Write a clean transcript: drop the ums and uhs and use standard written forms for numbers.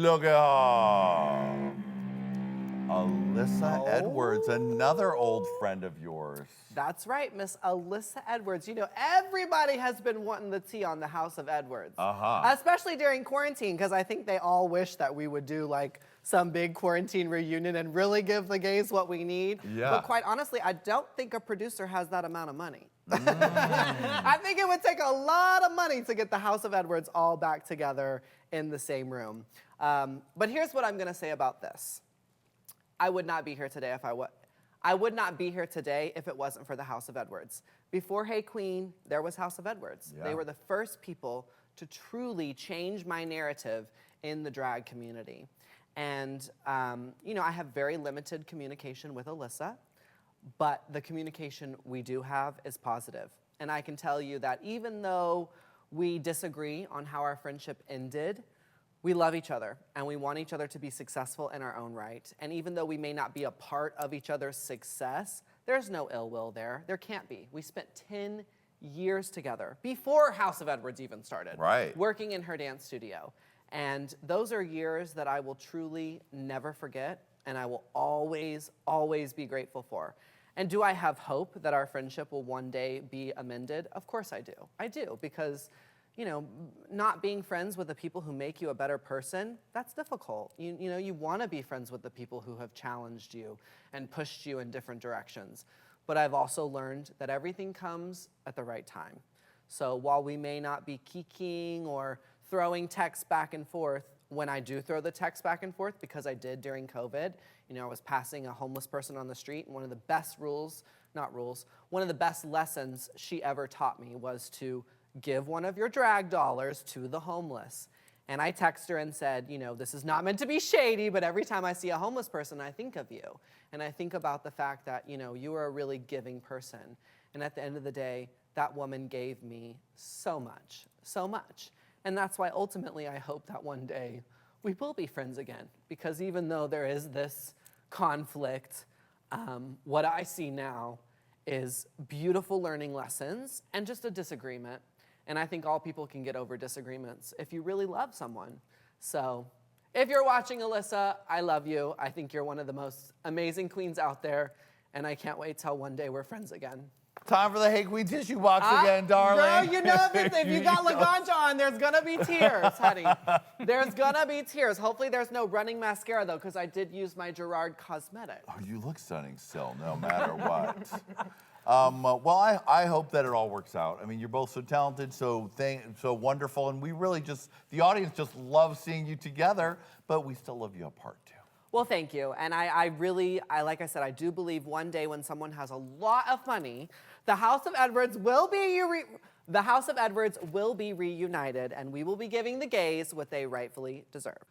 Look at her. Alyssa Edwards, another old friend of yours. That's right, Miss Alyssa Edwards. You know, everybody has been wanting the tea on the House of Edwards. Especially during quarantine, because I think they all wish that we would do like some big quarantine reunion and really give the gays what we need. Yeah. But quite honestly, I don't think a producer has that amount of money. I think it would take a lot of money to get the House of Edwards all back together in the same room. But here's what I'm gonna say about this. I would not be here today if I would not be here today if it wasn't for the House of Edwards. Before Hey Qween, there was House of Edwards. Yeah. They were the first people to truly change my narrative in the drag community. And, you know, I have very limited communication with Alyssa, but the communication we do have is positive. And I can tell you that even though we disagree on how our friendship ended, we love each other, and we want each other to be successful in our own right. And even though we may not be a part of each other's success, there's no ill will there. There can't be. We spent 10 years together, before House of Edwards even started, working in her dance studio. And those are years that I will truly never forget, and I will always, always be grateful for. And do I have hope that our friendship will one day be amended? Of course I do. I do, because you know, not being friends with the people who make you a better person, that's difficult. You know, you want to be friends with the people who have challenged you and pushed you in different directions. But I've also learned that everything comes at the right time. So while we may not be kikiing or throwing texts back and forth, when I do throw the text back and forth, because I did during COVID, you know, I was passing a homeless person on the street, and one of the best one of the best lessons she ever taught me was to give one of your drag dollars to the homeless. And I text her and said, you know, this is not meant to be shady, but every time I see a homeless person, I think of you. And I think about the fact that, you know, you are a really giving person. And at the end of the day, that woman gave me so much, so much. And that's why ultimately I hope that one day we will be friends again. Because even though there is this conflict, what I see now is beautiful learning lessons and just a disagreement. And I think all people can get over disagreements if you really love someone. So if you're watching, Alyssa, I love you. I think you're one of the most amazing queens out there. And I can't wait till one day we're friends again. Time for the Hey Qween tissue box again, darling. Girl, you know, if you got Laganja on, there's gonna be tears, honey. There's gonna be tears. Hopefully there's no running mascara, though, because I did use my Gerard cosmetic. Oh, you look stunning still, no matter what. Well, I hope that it all works out. I mean, you're both so talented, so wonderful, and we really the audience just loves seeing you together, but we still love you apart, too. Well, thank you. And I really, like I said, I do believe one day when someone has a lot of money, the House of Edwards will be reunited, and we will be giving the gays what they rightfully deserve.